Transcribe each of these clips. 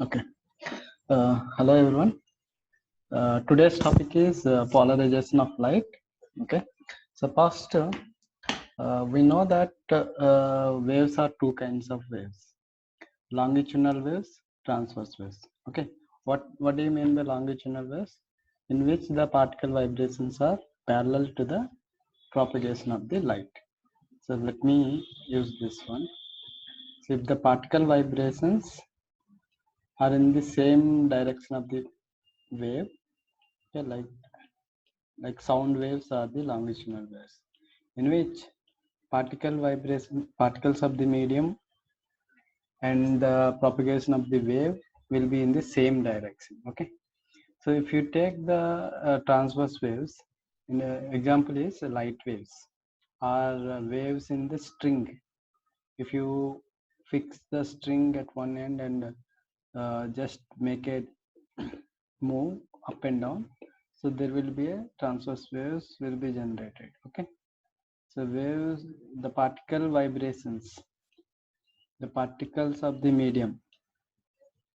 Okay. Hello everyone. Today's topic is polarization of light. Okay. So first, we know that waves are two kinds of waves: longitudinal waves, transverse waves. Okay. What do you mean by longitudinal waves? In which the particle vibrations are parallel to the propagation of the light. So let me use this one. So if the particle vibrations are in the same direction of the wave, okay, like sound waves are the longitudinal waves, in which particles of the medium and the propagation of the wave will be in the same direction. Okay, so if you take the transverse waves, in example is light waves or waves in the string. If you fix the string at one end and just make it move up and down, so there will be a transverse waves will be generated. Okay, so waves, the particle vibrations, the particles of the medium,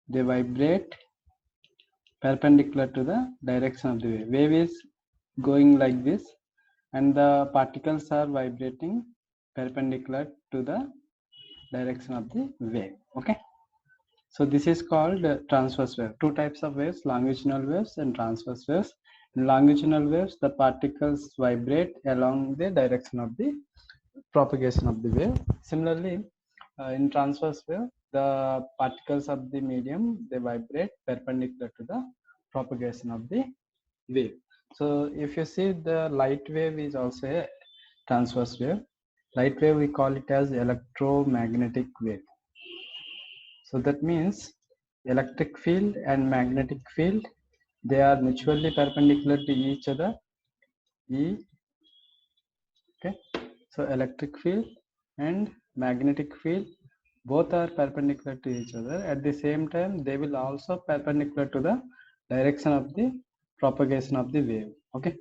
they vibrate perpendicular to the direction of the wave. Wave is going like this and the particles are vibrating perpendicular to the direction of the wave. Okay, so this is called transverse wave. Two types of waves: longitudinal waves and transverse waves. In longitudinal waves, the particles vibrate along the direction of the propagation of the wave. Similarly, in transverse wave, the particles of the medium, they vibrate perpendicular to the propagation of the wave. So if you see, the light wave is also a transverse wave. Light wave, we call it as electromagnetic wave. So that means electric field and magnetic field, they are mutually perpendicular to each other. Okay, so electric field and magnetic field, both are perpendicular to each other. At the same time, they will also perpendicular to the direction of the propagation of the wave. Okay,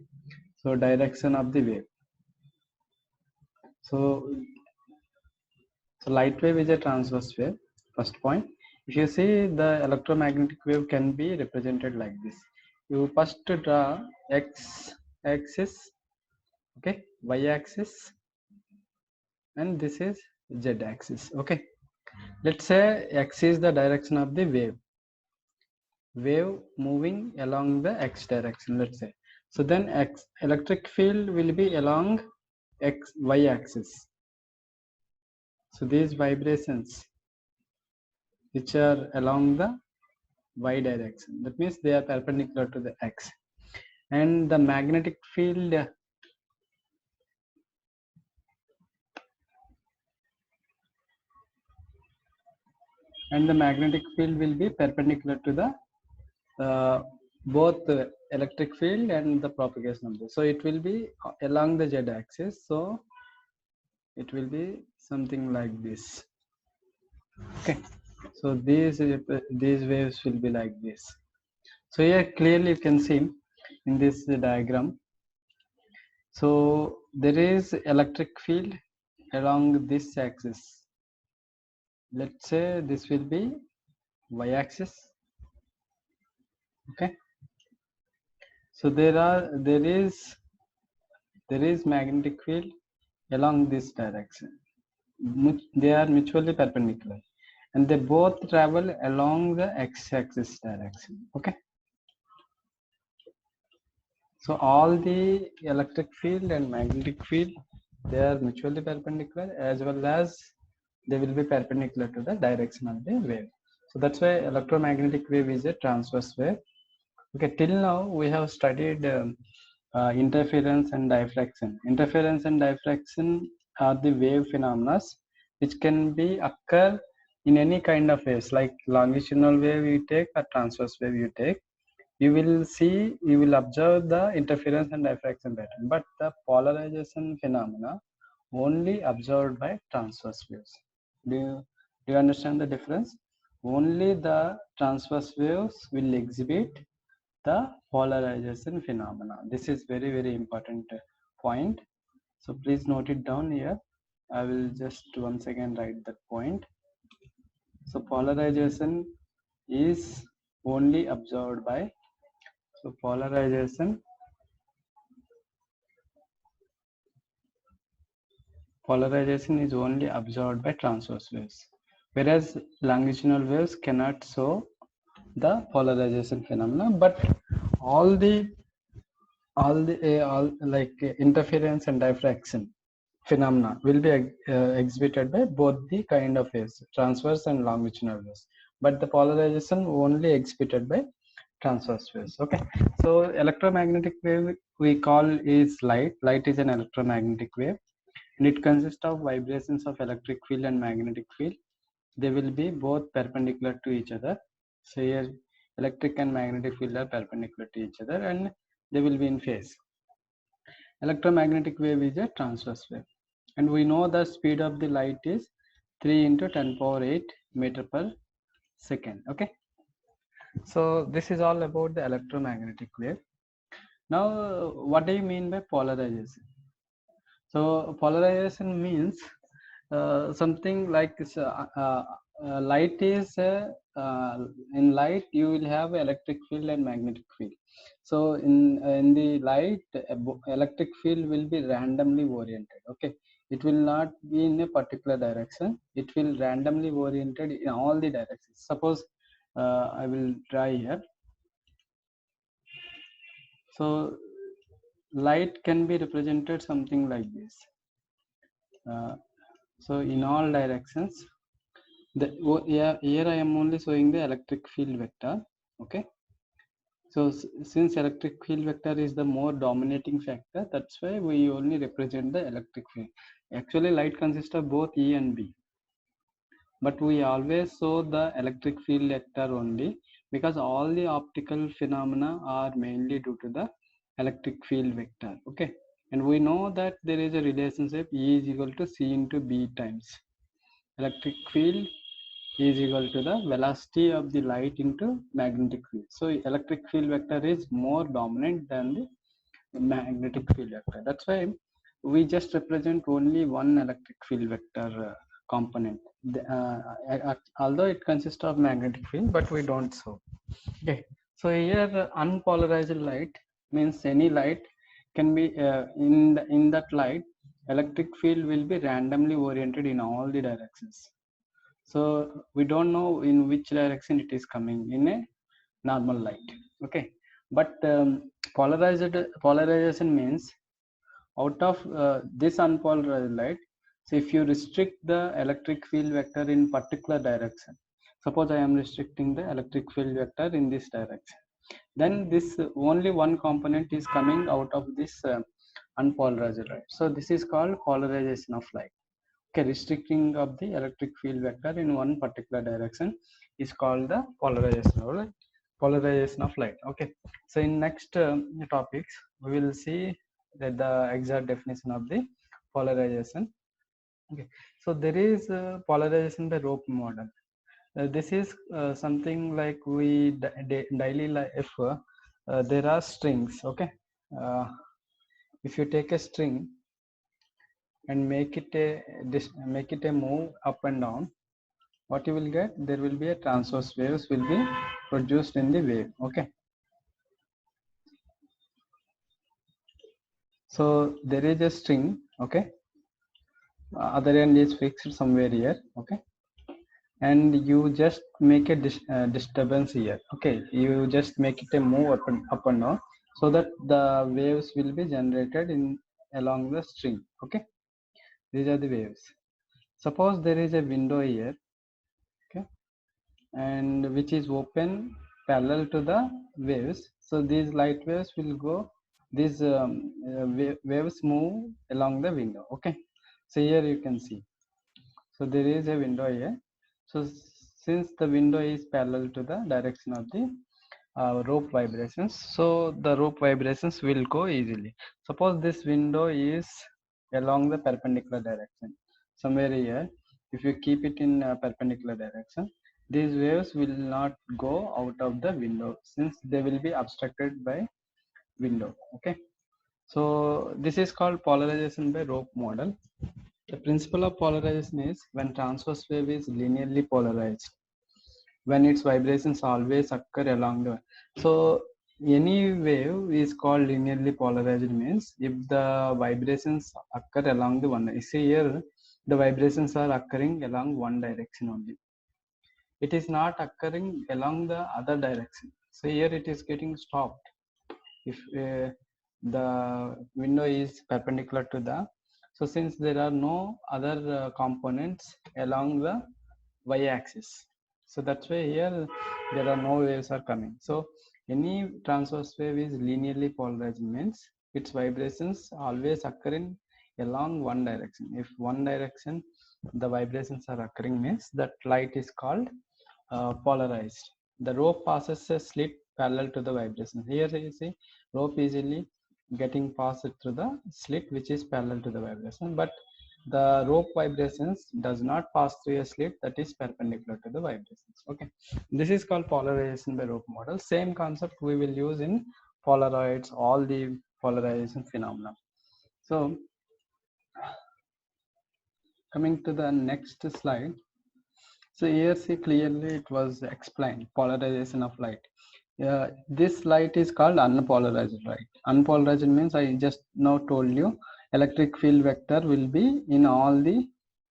so direction of the wave. So light wave is a transverse wave. First point. If you see, the electromagnetic wave can be represented like this. You first draw x axis, okay, y axis, and this is z axis. Okay, let's say x is the direction of the wave moving along the x direction, let's say. So then electric field will be along y axis. So these vibrations which are along the y direction, that means they are perpendicular to the x. And the magnetic field will be perpendicular to the both the electric field and the propagation of this. So it will be along the z axis. So it will be something like this. Okay, so these waves will be like this. So here clearly you can see in this diagram. So there is electric field along this axis. Let's say this will be y axis. Okay, so there is magnetic field along this direction. They are mutually perpendicular and they both travel along the x-axis direction. Okay, so all the electric field and magnetic field, they are mutually perpendicular, as well as they will be perpendicular to the direction of the wave. So that's why electromagnetic wave is a transverse wave. Okay, till now we have studied interference and diffraction. Interference and diffraction are the wave phenomena which can be occur in any kind of waves, like longitudinal wave you take or transverse wave you take. You will observe the interference and diffraction pattern, but the polarization phenomena only observed by transverse waves. Do you understand the difference? Only the transverse waves will exhibit the polarization phenomena. This is very, very important point. So please note it down here. I will just once again write that point. So polarization is only observed by, so polarization is only observed by transverse waves, whereas longitudinal waves cannot show the polarization phenomena, but all the all like interference and diffraction phenomena will be exhibited by both the kind of waves, transverse and longitudinal waves, but the polarization only exhibited by transverse waves. Okay, so electromagnetic wave we call is light. Light is an electromagnetic wave, and it consists of vibrations of electric field and magnetic field. They will be both perpendicular to each other. So here electric and magnetic field are perpendicular to each other, and they will be in phase. Electromagnetic wave is a transverse wave, and we know the speed of the light is 3 into 10 power 8 meter per second. Okay, so this is all about the electromagnetic wave. Now, what do you mean by polarization? So polarization means something like light is in light you will have electric field and magnetic field. So in the light, electric field will be randomly oriented. Okay, it will not be in a particular direction. It will randomly oriented in all the directions. Suppose I will try here. So light can be represented something like this. So in all directions, yeah, here I am only showing the electric field vector. Okay, so since electric field vector is the more dominating factor, that's why we only represent the electric field. Actually, light consists of both E and B, but we always show the electric field vector only because all the optical phenomena are mainly due to the electric field vector. Okay, and we know that there is a relationship E is equal to C into B times electric field is equal to the velocity of the light into magnetic field. So electric field vector is more dominant than the magnetic field vector. That's why we just represent only one electric field vector component. Although it consists of magnetic field, but we don't show. Okay. So here unpolarized light means any light can be in that light electric field will be randomly oriented in all the directions. So we don't know in which direction it is coming in a normal light. Okay, but polarization means out of this unpolarized light, so if you restrict the electric field vector in particular direction, suppose I am restricting the electric field vector in this direction, then this only one component is coming out of this unpolarized light. So this is called polarization of light. Okay, restricting of the electric field vector in one particular direction is called the polarization of light. Okay, so in next topics we will see that the exact definition of the polarization. Okay, so there is polarization by rope model. This is something like we daily life. There are strings. Okay, uh, if you take a string and make it a move up and down, what you will get, there will be a transverse waves will be produced in the wave. Okay, so there is a string. Okay, other end is fixed somewhere here. Okay, and you just make a disturbance here. Okay, you just make it a move up and down so that the waves will be generated in along the string. Okay, these are the waves. Suppose there is a window here. Okay, and which is open parallel to the waves, so these light waves will go, these waves move along the window. Okay, so here you can see, so there is a window here. So since the window is parallel to the direction of the rope vibrations, so the rope vibrations will go easily. Suppose this window is along the perpendicular direction somewhere here. If you keep it in a perpendicular direction, these waves will not go out of the window since they will be obstructed by window. Okay, so this is called polarization by rope model. The principle of polarization is when transverse wave is linearly polarized, when its vibrations always occur along the, so any wave is called linearly polarized means if the vibrations occur along the one, you see here the vibrations are occurring along one direction only, it is not occurring along the other direction, so here it is getting stopped if the window is perpendicular to the, so since there are no other components along the y-axis, so that's why here there are no waves are coming. So any transverse wave is linearly polarized means its vibrations always occurring along one direction. If one direction the vibrations are occurring means that light is called polarized. The rope passes a slit parallel to the vibration. Here you see rope easily getting passed through the slit which is parallel to the vibration, but the rope vibrations does not pass through a slit that is perpendicular to the vibrations. Okay, this is called polarization by rope model. Same concept we will use in Polaroids, all the polarization phenomena. So coming to the next slide, so here see clearly it was explained polarization of light. This light is called unpolarized light. Unpolarized means I just now told you electric field vector will be in all the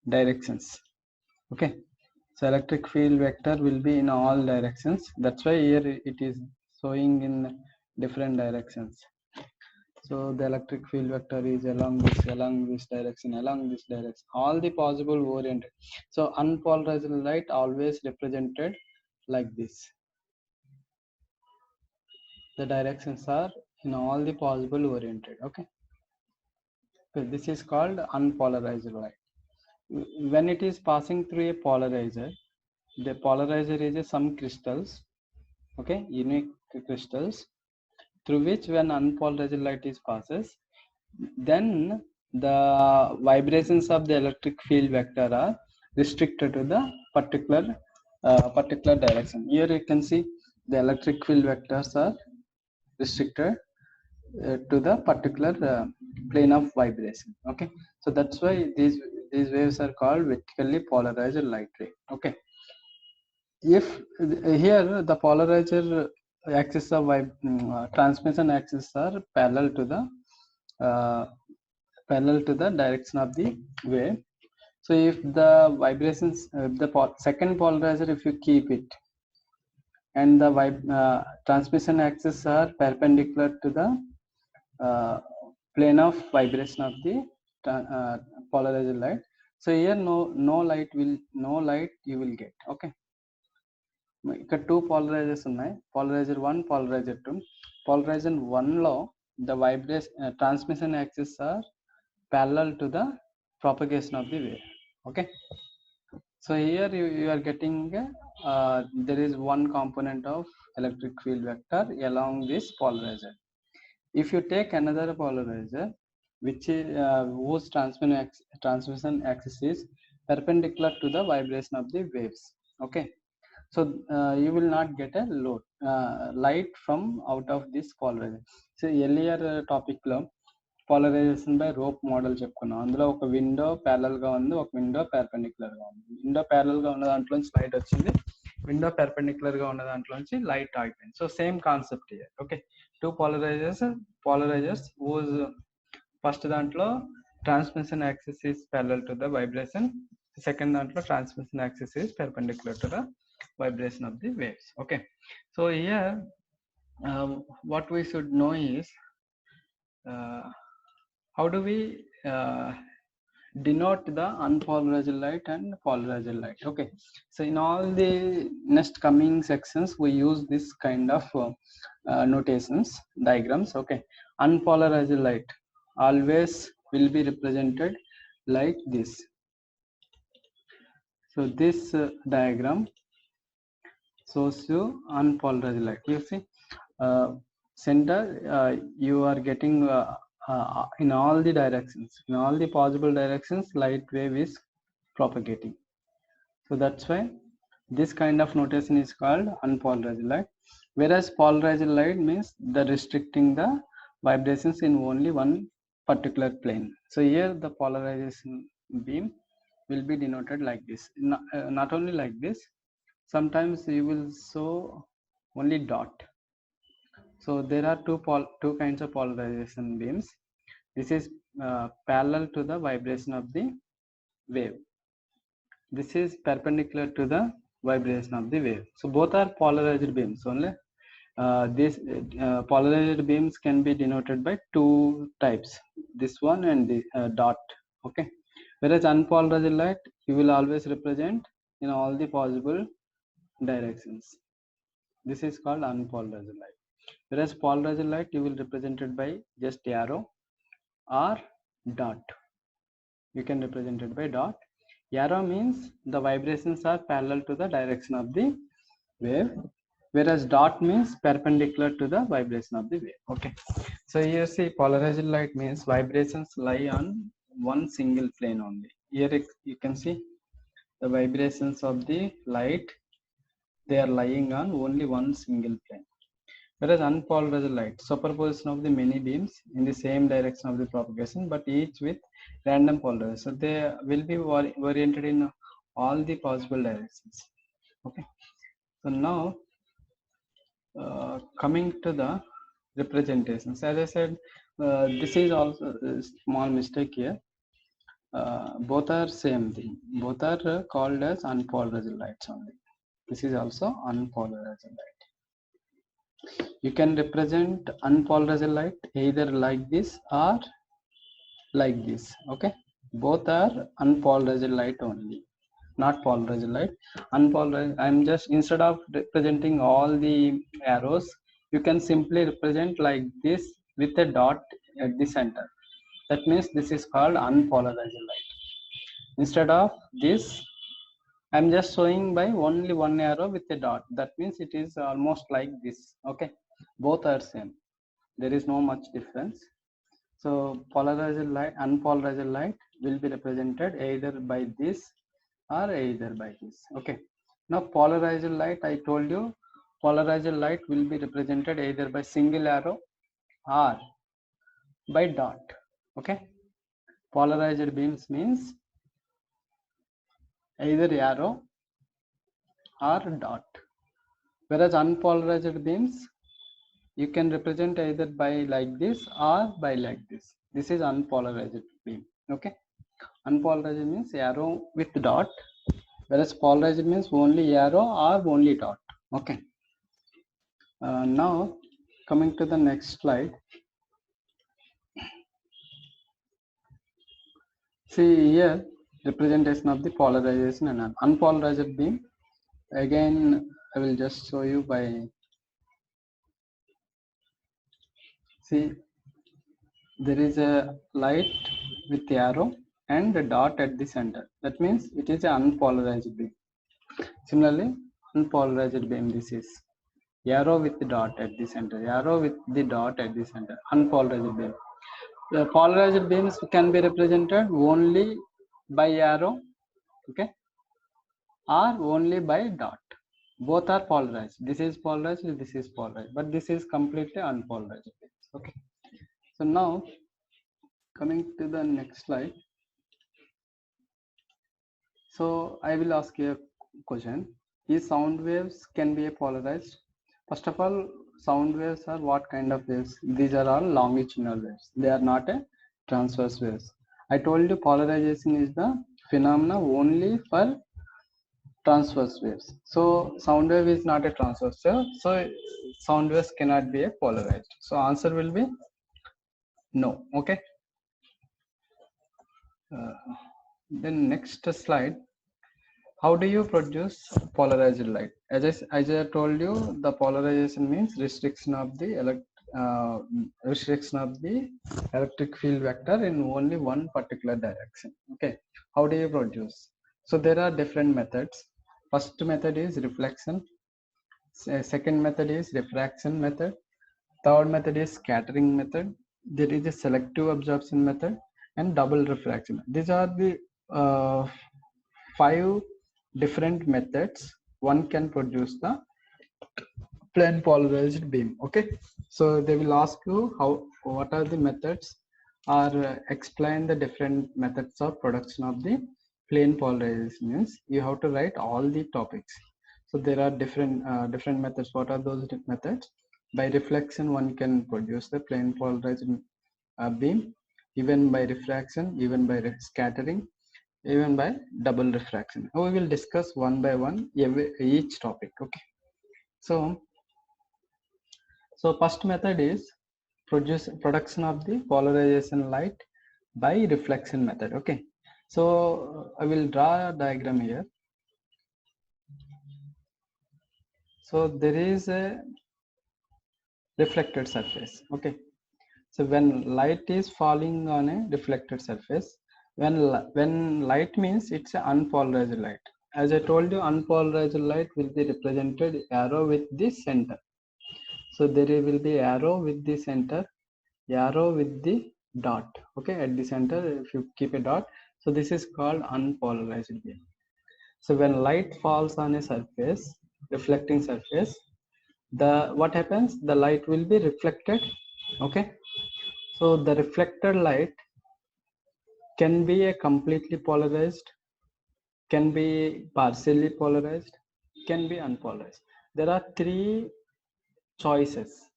directions. Okay, so electric field vector will be in all directions. That's why here it is showing in different directions. So the electric field vector is along this direction, along this direction, all the possible oriented. So unpolarized light always represented like this. The directions are in all the possible oriented. Okay. So this is called unpolarized light. When it is passing through a polarizer, the polarizer is some crystals, okay, unique crystals, through which when unpolarized light is passes, then the vibrations of the electric field vector are restricted to the particular direction. Here you can see the electric field vectors are restricted to the particular plane of vibration. Okay, so that's why these waves are called vertically polarized light ray. Okay, if here the polarizer axis of transmission axis are uh, parallel to the direction of the wave. So if the vibrations, second polarizer, if you keep it and the transmission axis are perpendicular to the uh, plane of vibration of the polarized light, so here no light you will get. Okay, ఇక్కడ two పాలరైజర్స్ ఉన్నాయి, పాలరైజర్ 1, పాలరైజర్ 2. పాలరైజర్ 1 లో the vibration transmission axis are parallel to the propagation of the wave. Okay, so here you are getting there is one component of electric field vector along this polarizer. If you take another polarizer which is whose transmission axis is perpendicular to the vibration of the waves, okay, so you will not get a load light from out of this polarizer. So earlier topic lo polarization by rope model చెప్పుకున్నాం. అందులో ఒక window parallel గా ఉంది, ఒక window perpendicular గా ఉంది. Window parallel గా ఉన్న దాంట్లోంచి లైట్ వచ్చింది, విండో పెర్పెండిక్యులర్ గా ఉన్న దాంట్లోంచి లైట్ ఆగిపోయింది. So same concept here. Okay, two polarizers whose first దాంట్లో transmission axis is parallel to the vibration, second దాంట్లో transmission axis is perpendicular to the vibration of the waves. Okay, so here what we should know is how do we denote the unpolarized light and polarized light. Okay, so in all the next coming sections we use this kind of notations, diagrams. Okay, unpolarized light always will be represented like this. So this diagram shows you unpolarized light. You see center you are getting in all the directions, in all the possible directions light wave is propagating. So that's why this kind of notation is called unpolarized light, whereas polarized light means the restricting the vibrations in only one particular plane. So here the polarization beam will be denoted like this, not only like this, sometimes you will show only dot. So there are two kinds of polarization beams. This is parallel to the vibration of the wave. This is perpendicular to the vibration of the wave. So both are polarized beams only. These polarized beams can be denoted by two types, this one and the dot. Okay, whereas unpolarized light you will always represent in all the possible directions. This is called unpolarized light. Whereas polarized light you will represent it by just arrow or dot. You can represent it by dot. Arrow means the vibrations are parallel to the direction of the wave, whereas dot means perpendicular to the vibration of the wave. Okay, so here see polarized light means vibrations lie on one single plane only. Here you can see the vibrations of the light, they are lying on only one single plane. Whereas unpolarized light, superposition of the many beams in the same direction of the propagation, but each with random polarization. So they will be oriented in all the possible directions. Okay. So now coming to the representations, as I said, this is also a small mistake here. Both are same thing. Both are called as unpolarized lights only. This is also unpolarized light. You can represent unpolarized light either like this or like this. Okay, both are unpolarized light only, not polarized light. Unpolarized, I'm just, instead of representing all the arrows, you can simply represent like this with a dot at the center. That means this is called unpolarized light. Instead of this, I'm just showing by only one arrow with a dot. That means it is almost like this. Okay, both are same. There is no much difference. So polarized light, unpolarized light will be represented either by this or either by this. Okay. Now polarized light, I told you, polarized light will be represented either by single arrow or by dot. Okay. Polarized beams means either arrow or dot. Whereas unpolarized beams, you can represent either by like this or by like this. This is unpolarized beam. Okay. Unpolarized means arrow with dot, whereas polarized means only arrow or only dot. Okay. Now coming to the next slide. See here representation of the polarization and unpolarized beam. Again, I will just show you by, see, there is a light with arrow and a dot at the center. That means it is an unpolarized beam. Similarly, unpolarized beam, this is arrow with the dot at the center, arrow with the dot at the center, unpolarized beam. The polarized beams can be represented only by arrow, okay, or only by dot. Both are polarized. This is polarized, this is polarized, but this is completely unpolarized. Okay. So now coming to the next slide. So I will ask you a question. Is sound waves can be polarized? First of all, sound waves are what kind of waves? These are all longitudinal waves. They are not a transverse waves. I told you polarization is the phenomena only for transverse waves. So sound wave is not a transverse wave. So sound waves cannot be a polarized. So answer will be no. Okay. Then next slide. How do you produce polarized light? As I told you, the polarization means restriction of the electric field vector in only one particular direction. Okay. How do you produce? So there are different methods. First method is reflection. Second method is refraction method. Third method is scattering method. There is a selective absorption method and double refraction. These are the 5 different methods one can produce the plane polarized beam. Okay, so they will ask you what are the methods, or explain the different methods of production of the plane polarization. Means you have to write all the topics. So there are different methods. What are those methods? By reflection, one can produce the plane polarized beam, even by refraction, even by scattering, even by double refraction. We will discuss one by one each topic. Okay. So first method is production of the polarization light by reflection method. Okay. So I will draw a diagram here. So there is a reflected surface. Okay. So when light is falling on a reflected surface, when light means it's an unpolarized light. As I told you, unpolarized light will be represented arrow with the center. So there will be arrow with the center, arrow with the dot. Okay, at the center, if you keep a dot, so this is called unpolarized beam. So when light falls on a surface, reflecting surface, what happens? The light will be reflected. Okay, so the reflected light can be a completely polarized, can be partially polarized, can be unpolarized. There are three choices.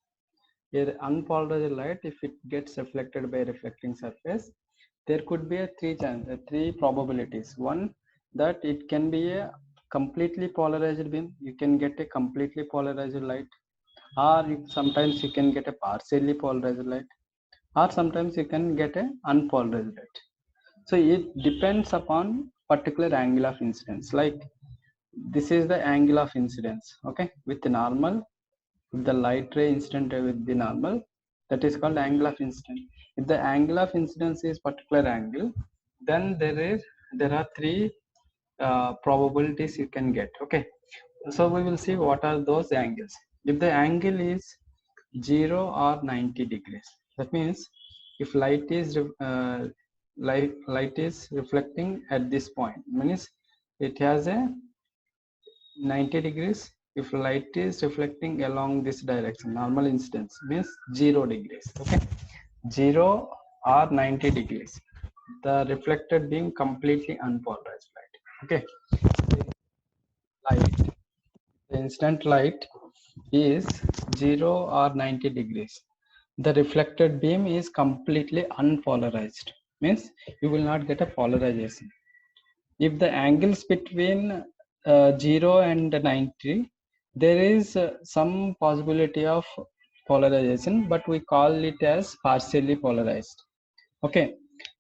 Here, unpolarized light, if it gets reflected by a reflecting surface, there could be three probabilities. One, that it can be a completely polarized beam. You can get a completely polarized light, or sometimes you can get a partially polarized light, or sometimes you can get a unpolarized light. So it depends upon particular angle of incidence. Like this is the angle of incidence. Okay, with the normal, with the light ray incident with the normal, that is called angle of incidence. If the angle of incidence is particular angle, then there are three probabilities you can get. Okay, so we will see what are those angles. If the angle is 0 or 90 degrees, that means if light is reflecting at this point, means it has a 90 degrees. If light is reflecting along this direction, normal incidence means 0 degrees. Okay, 0 or 90 degrees, the reflected being completely unpolarized light. Okay, light, the instant light is 0 or 90 degrees, the reflected beam is completely unpolarized, means you will not get a polarization. If the angles between 0 and 90, there is some possibility of polarization, but we call it as partially polarized. Okay,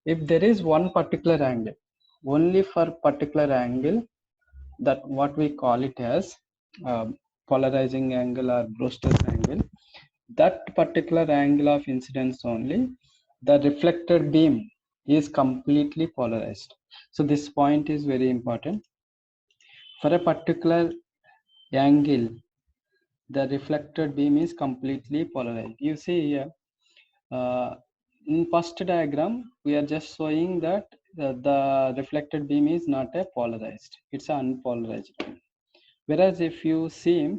if there is one particular angle, only for particular angle, that what we call it as polarizing angle or Brewster's angle, that particular angle of incidence only, the reflected beam is completely polarized. So this point is very important. For a particular angle, the reflected beam is completely polarized. You see here, in first diagram, we are just showing that the reflected beam is not a polarized, it's an unpolarized beam. Whereas if you see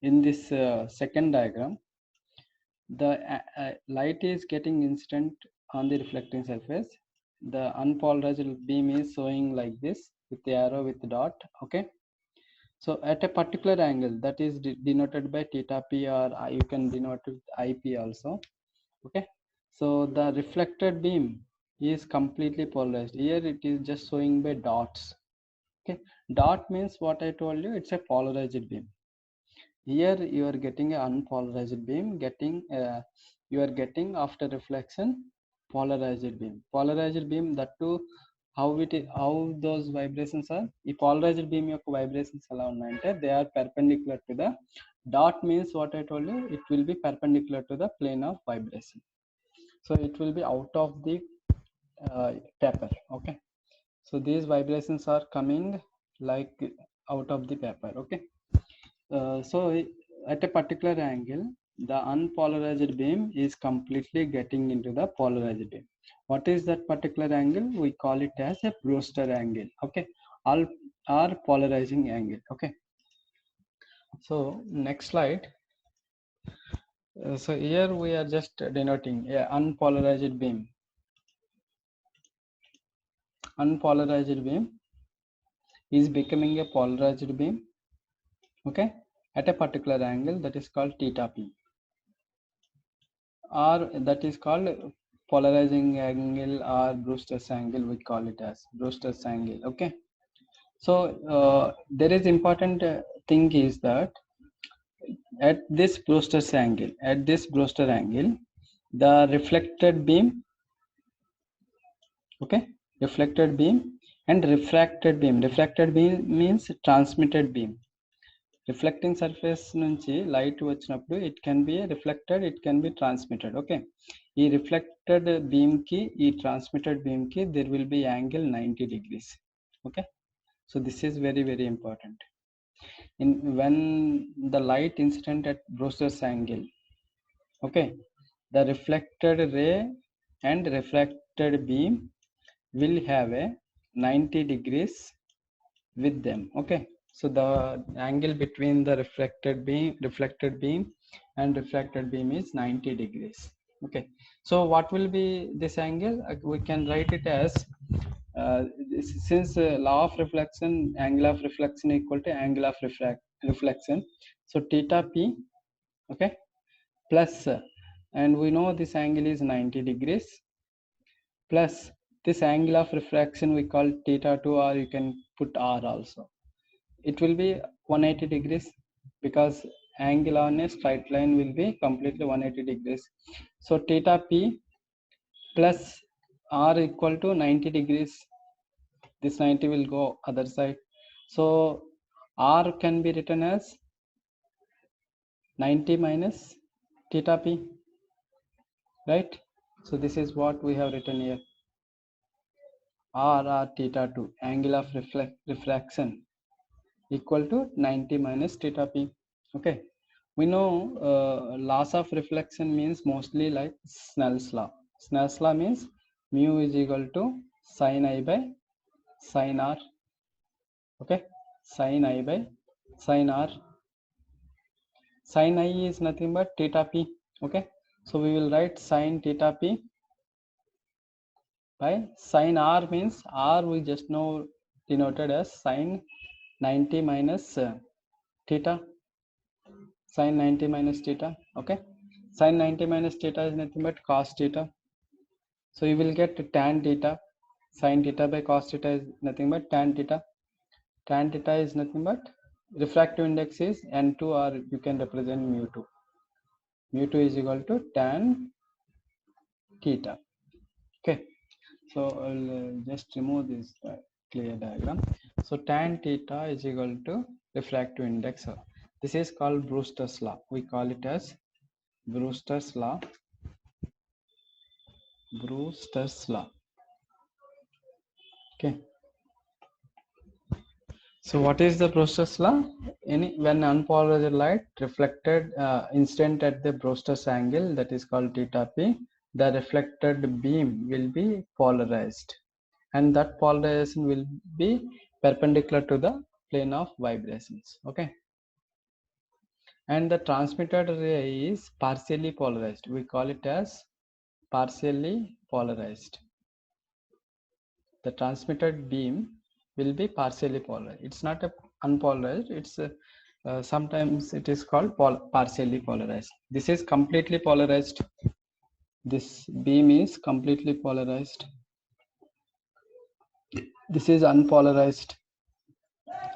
in this second diagram, the light is getting incident on the reflecting surface. The unpolarized beam is showing like this with the arrow with the dot. Okay, so at a particular angle, that is denoted by theta p, or you can denote it ip also. Okay, so the reflected beam is completely polarized. Here it is just showing by dots. Okay, dot means what I told you, it's a polarized beam. Here you are getting an unpolarized beam, you are getting after reflection polarized beam. Polarized beam, that too, how those vibrations are, ఈ polarized beam యొక్క vibrations ఎలా ఉన్నాయంటే they are perpendicular to the dot, means what I told you, it will be perpendicular to the plane of vibration. So it will be out of the paper. Okay, so these vibrations are coming like out of the paper. Okay, so at a particular angle, the unpolarized beam is completely getting into the polarized beam. What is that particular angle? We call it as a Brewster angle. Okay, all are polarizing angle. Okay, so next slide. So here we are just denoting a unpolarized beam. Unpolarized beam is becoming a polarized beam. okay, at a particular angle, that is called theta p, or that is called polarizing angle or Brewster's angle. We call it as Brewster's angle. Okay, so there is important thing is that at this Brewster's angle, the reflected beam, okay, reflected beam and refracted beam. Refracted beam means transmitted beam. Reflecting surface నుంచి light వచ్చినప్పుడు it can be reflected, it can be transmitted. Okay, ఈ reflected beam కి ఈ transmitted beam కి there will be angle 90 degrees. Okay, so this is very very important. In when the light incident at Brewster's angle, okay, the reflected ray and refracted beam will have a 90 degrees with them. Okay, so the angle between the reflected beam and refracted beam is 90 degrees. Okay, so what will be this angle? We can write it as since law of reflection, angle of reflection equal to angle of reflection, so theta p, okay, plus and we know this angle is 90 degrees, plus this angle of refraction we call theta 2, or you can put r also. It will be 180 degrees because angle on a straight line will be completely 180 degrees. So theta p plus r equal to 90 degrees. This 90 will go other side. So r can be written as 90 minus theta p, right? So this is what we have written here. R or theta 2, angle of refraction equal to 90 minus theta p. Okay, we know laws of reflection means mostly like Snell's law. Snell's law means mu is equal to sin I by sin r. Okay, sin I by sin r. Sin I is nothing but theta p. Okay, so we will write sin theta p by sin r, means r we just know denoted as sin 90 minus theta, sin 90 minus theta. Okay, sin 90 minus theta is nothing but cos theta, so you will get tan theta. Sin theta by cos theta is nothing but tan theta. Tan theta is nothing but refractive index is n2, or you can represent mu2. Mu2 is equal to tan theta. Okay, so I'll just remove this clear diagram. So tan theta is equal to refractive index. This is called Brewster's law. We call it as Brewster's law. Brewster's law. Okay, so what is the Brewster's law? When unpolarized light reflected incident at the Brewster's angle, that is called theta p, the reflected beam will be polarized, and that polarization will be perpendicular to the plane of vibrations. Okay, and the transmitted ray is partially polarized. We call it as partially polarized. The transmitted beam will be partially polarized. It's not a unpolarized, it's sometimes it is called partially polarized. This is completely polarized. This beam is completely polarized. This is unpolarized.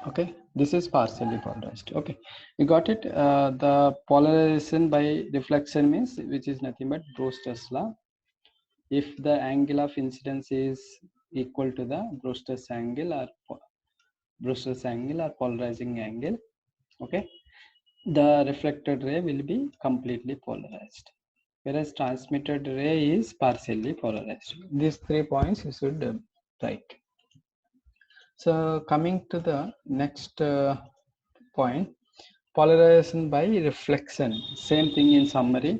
Okay, this is partially polarized. Okay, you got it. The polarization by reflection means, which is nothing but Brewster's law. If the angle of incidence is equal to the Brewster's angle or polarizing angle, okay, the reflected ray will be completely polarized, whereas transmitted ray is partially polarized. These 3 points you should write. So coming to the next point, polarization by reflection. Same thing in summary.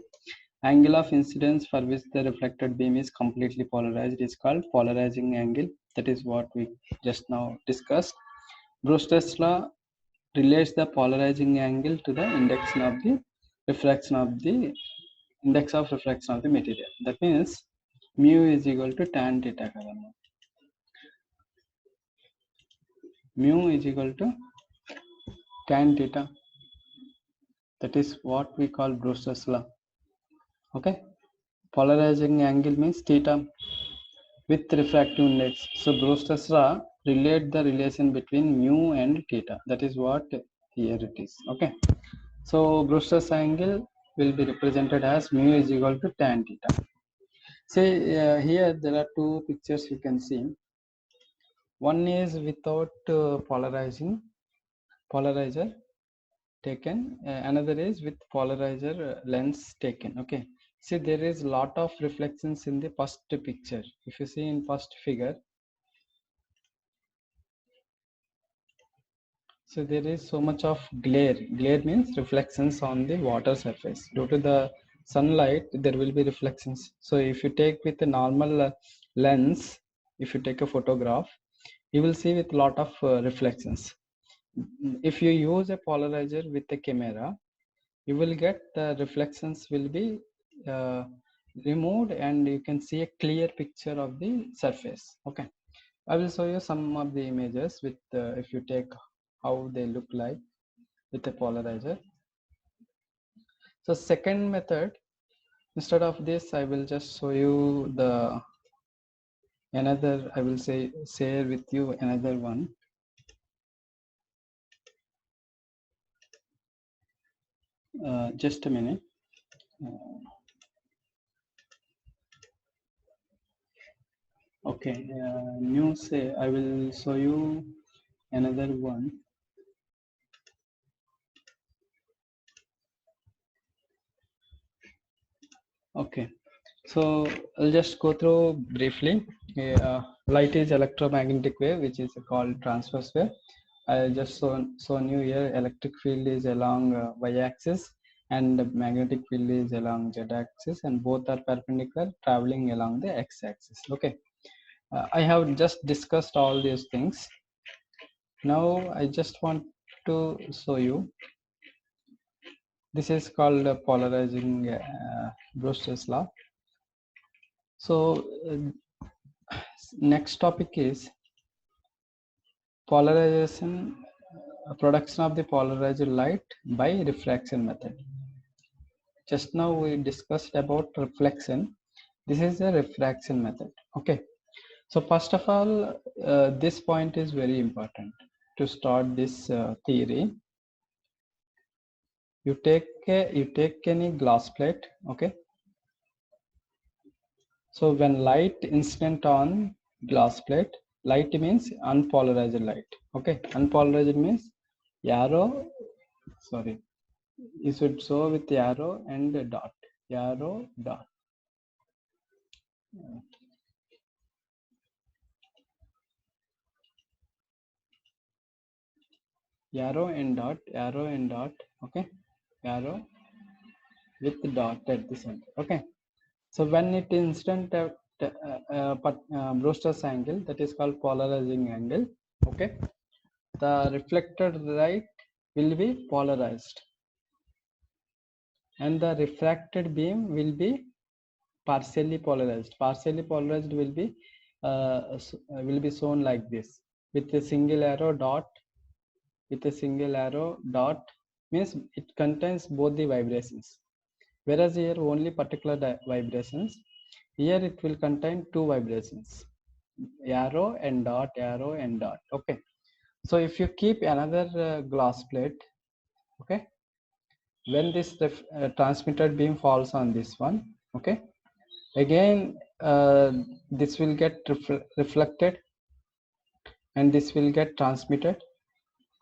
Angle of incidence for which the reflected beam is completely polarized is called polarizing angle. That is what we just now discussed. Brewster's law relates the polarizing angle to the index of the refraction of the index of refraction of the material. That means mu is equal to tan theta. Mu is equal to tan theta. That is what we call Brewster's law. Okay, polarizing angle means theta with refractive index. So Brewster's law relate the relation between mu and theta. That is what here it is. Okay, so Brewster's angle will be represented as mu is equal to tan theta. See, here there are two pictures you can see. One is without polarizer taken, another is with polarizer lens taken. Okay, see, there is lot of reflections in the first picture. If you see in first figure, so there is so much of glare means reflections on the water surface. Due to the sunlight there will be reflections. So if you take with a normal lens, if you take a photograph, you will see with lot of reflections. If you use a polarizer with a camera, you will get the reflections will be uh, removed and you can see a clear picture of the surface. Okay, I will show you some of the images with if you take how they look like with a polarizer. So second method, instead of this, I will just show you the another, I will say share with you another one. Just a minute. Okay, new say I will show you another one. Okay, so I'll just go through briefly. Light is electromagnetic wave, which is called transverse wave. I just shown you here electric field is along y-axis and the magnetic field is along z-axis, and both are perpendicular traveling along the x-axis. Okay, I have just discussed all these things. Now I just want to show you. This is called polarizing Brewster's law. So next topic is polarization, production of the polarized light by refraction method. Just now we discussed about reflection. This is a refraction method. Okay, so first of all, this point is very important to start this theory. You take any glass plate. Okay, so when light incident on glass plate, light means unpolarized light. Okay, unpolarized means arrow, sorry, you should show with arrow and dot, arrow dot. Arrow and dot, arrow and dot. Okay, arrow with dot at the center. Okay, so when it incident Brewster's angle, that is called polarizing angle. Okay, the reflected light will be polarized and the refracted beam will be partially polarized. Partially polarized will be shown like this with a single arrow dot. With a single arrow dot means it contains both the vibrations, whereas here only particular vibrations. Here it will contain two vibrations, arrow and dot, arrow and dot. Okay, so if you keep another glass plate, okay, when this transmitted beam falls on this one, okay, again this will get reflected and this will get transmitted.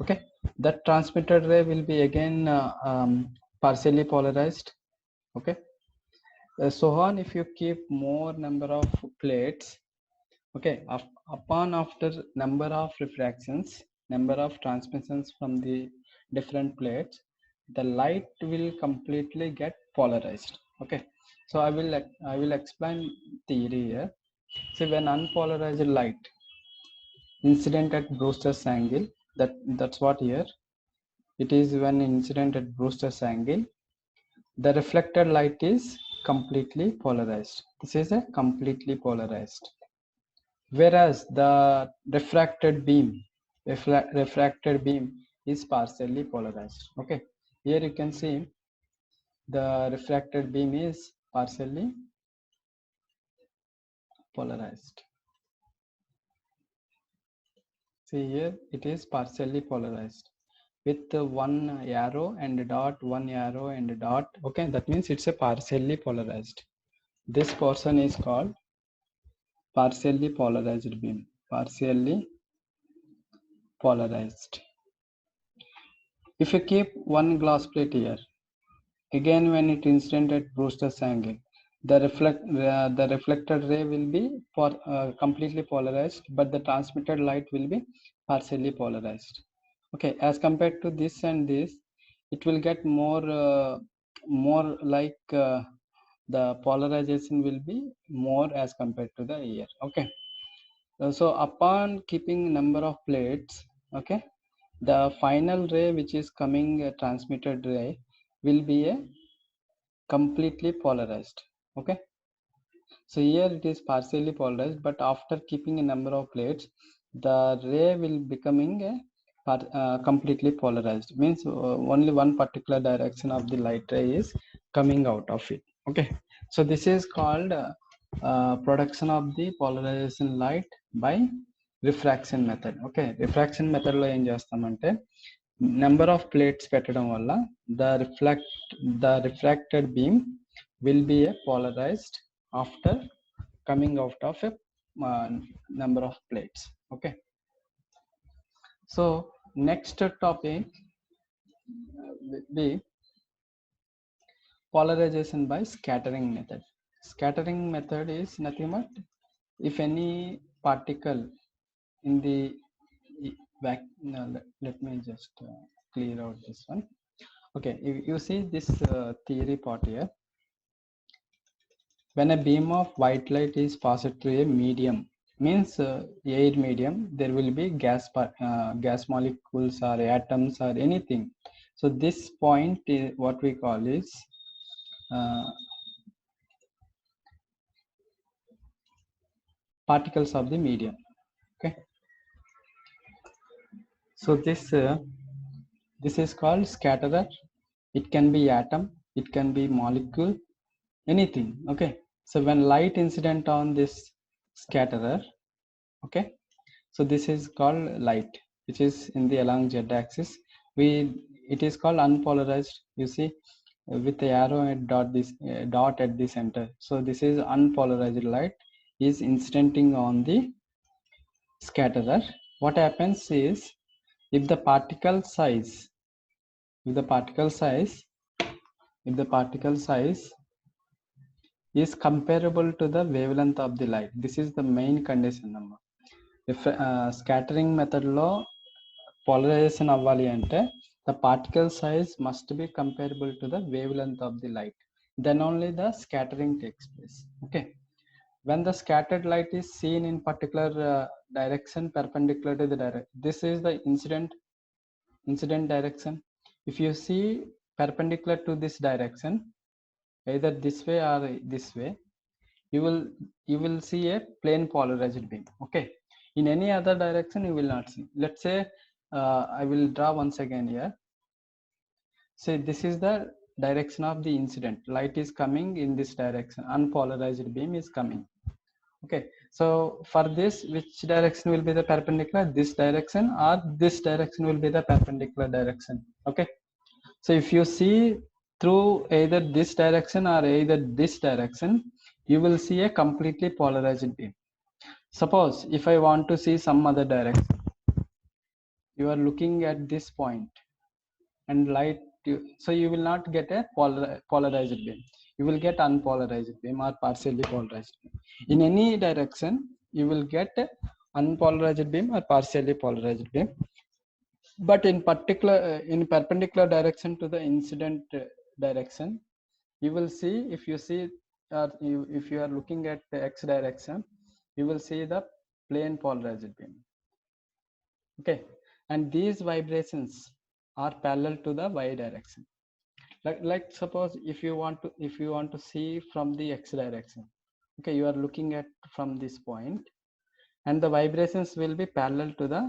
Okay, that transmitted ray will be again partially polarized. Okay, so on, if you keep more number of plates, okay, upon after number of refractions, number of transmissions from the different plates, the light will completely get polarized. Okay, so I will explain theory here. So when unpolarized light incident at Brewster's angle, that's what here it is. When incident at Brewster's angle, the reflected light is completely polarized. This is a completely polarized, whereas the refracted beam is partially polarized. Okay, Here you can see the refracted beam is partially polarized. See here it is partially polarized with one arrow and a dot, one arrow and a dot. Okay, that means it's a partially polarized. This portion is called partially polarized beam. Partially polarized. If you keep one glass plate here, again when it incident at Brewster's angle, the reflected ray will be completely polarized, but the transmitted light will be partially polarized. Okay, as compared to this and this, it will get more like the polarization will be more as compared to the air. Okay, so upon keeping number of plates, okay, the final ray which is coming transmitted ray will be a completely polarized. Okay, so here it is partially polarized, but after keeping a number of plates, the ray will becoming a completely polarized. Means only one particular direction of the light ray is coming out of it. Okay, so this is called production of the polarization light by refraction method. Okay, refraction method లో ఏం చేస్తామంటే number of plates పెట్టడం వల్ల the refracted beam will be a polarized after coming out of a number of plates. Okay, so next topic will be polarization by scattering method. Scattering method is nothing but if any particle in the no, let me just clear out this one. Okay, you see this theory part here. When a beam of white light is passed through a medium, means air medium, there will be gas molecules or atoms or anything. So this point is what we call is particles of the medium. Okay, so this is called scatterer. It can be atom, it can be molecule, anything. Okay, so when light incident on this scatterer, okay, so this is called light which is in the along z axis. It is called unpolarized, you see, with the arrow and dot at the center. So this is unpolarized light is incidenting on the scatterer. What happens is if the particle size if the particle size if the particle size is comparable to the wavelength of the light, this is the main condition number. If scattering method లో polarization అవ్వాలి అంటే the particle size must be comparable to the wavelength of the light, then only the scattering takes place. Okay, when the scattered light is seen in particular direction perpendicular to the direction, this is the incident direction. If you see perpendicular to this direction, either this way or this way, you will see a plain polarized beam. Okay, in any other direction you will not see. Let's say I will draw once again here. Say this is the direction of the incident, light is coming in this direction, unpolarized beam is coming. Okay, so for this, which direction will be the perpendicular, this direction or this direction will be the perpendicular direction. Okay, so if you see through either this direction or either this direction, you will see a completely polarized beam. Suppose if I want to see some other direction, you are looking at this point and light, so you will not get a polarized beam, you will get unpolarized beam or partially polarized beam. In any direction you will get a unpolarized beam or partially polarized beam, but in particular in perpendicular direction to the incident direction, you will see, if you see if you are looking at the x direction, you will see the plane polarized beam. Okay, and these vibrations are parallel to the y direction. Like suppose if you want to see from the x direction, okay, you are looking at from this point and the vibrations will be parallel to the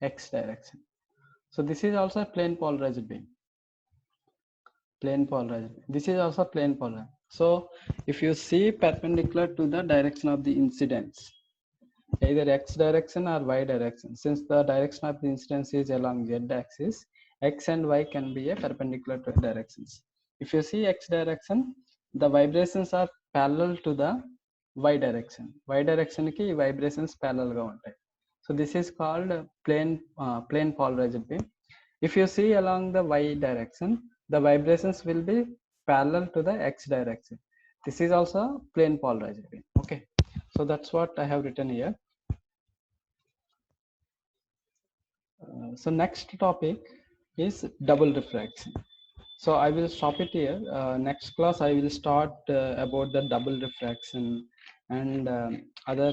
x direction. So this is also a plane polarized beam. Plane polarized. This is also plane polarized. So if you see perpendicular to the direction of the incidence, either x direction or y direction, since the direction of the incidence is along z axis, x and y can be a perpendicular to directions. If you see x direction, the vibrations are parallel to the y direction. Y direction ki vibrations parallel ga untayi. So this is called plane polarized beam. If you see along the y direction, the vibrations will be parallel to the x direction. This is also plane polarized beam. Okay, so that's what I have written here. So next topic is double refraction. So I will stop it here. Next class I will start about the double refraction and other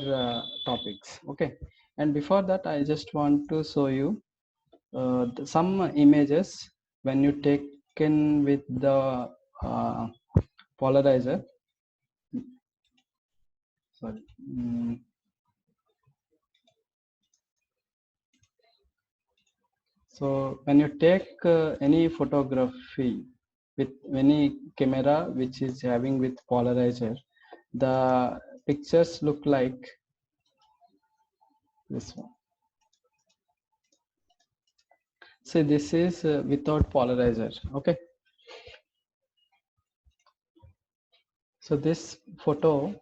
topics. Okay, and before that I just want to show you some images when you taken with the polarizer. Sorry. So when you take any photography with any camera which is having with polarizer, the pictures look like this one. So this is without polarizer. Okay, so this photo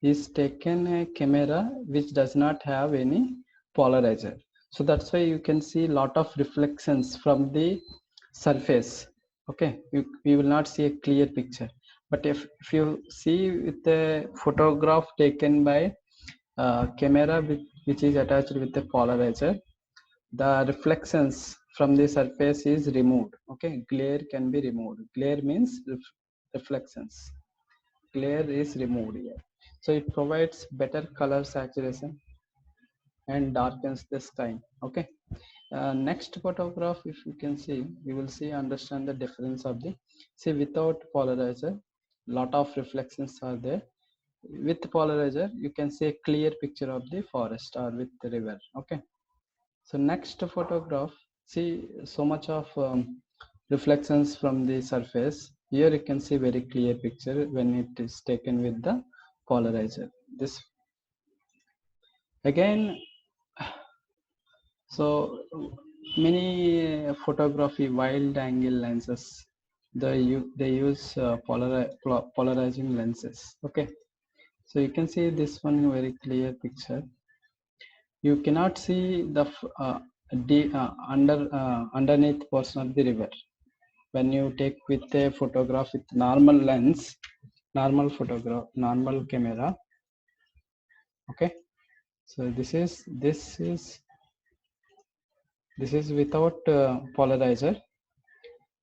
is taken a camera which does not have any polarizer. So that's why you can see lot of reflections from the surface. Okay, you will not see a clear picture. But if you see with the photograph taken by camera which is attached with the polarizer, the reflections from the surface is removed. Okay, glare can be removed. Glare means reflections. Glare is removed here. So it provides better color saturation and darkens the sky. Okay, next photograph, if you can see, you will see understand the difference of the, see, without polarizer lot of reflections are there. With polarizer you can see a clear picture of the forest or with the river. Okay, so next photograph, see so much of reflections from the surface. Here you can see very clear picture when it is taken with the polarizer. This again, so many photography wide angle lenses, they use polarizing lenses. Okay, so you can see this one very clear picture. You cannot see the underneath portion of the river when you take with a photograph with normal lens, normal photograph, normal camera. Okay, so this is without polarizer.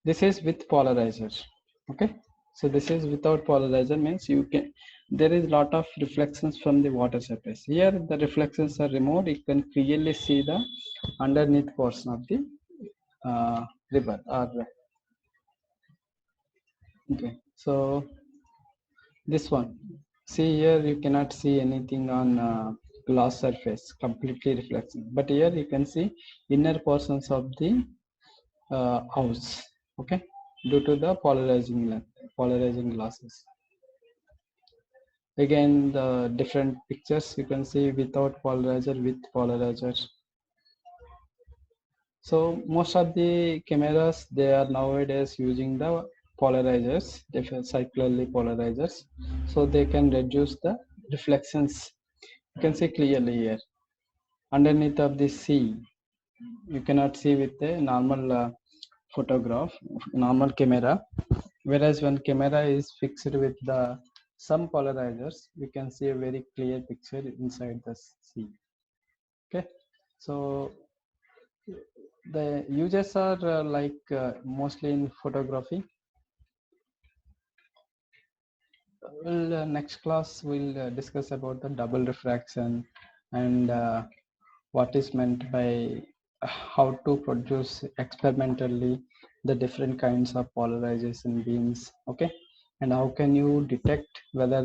This is with polarizer. Okay, so this is without polarizer means you can, there is lot of reflections from the water surface. Here the reflections are removed. You can clearly see the underneath portion of the river or, okay, so this one, see here you cannot see anything on glass surface, completely reflection, but here you can see inner portions of the house. Okay, due to the polarizing glasses. Again the different pictures you can see without polarizer, with polarizer. So most of the cameras, they are nowadays using the polarizers, different cyclically polarizers, so they can reduce the reflections. You can see clearly here underneath of the sea, you cannot see with a normal photograph, normal camera. Whereas when camera is fixed with the some polarizers, you can see a very clear picture inside the sea. Okay, so the uses are mostly in photography. Well, next class we'll discuss about the double refraction and what is meant by how to produce experimentally the different kinds of polarization beams. Okay, and how can you detect whether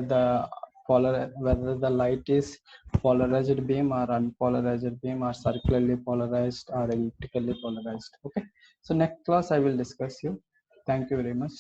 whether the light is polarized beam or unpolarized beam or circularly polarized or elliptically polarized. Okay, so next class I will discuss you. Thank you very much.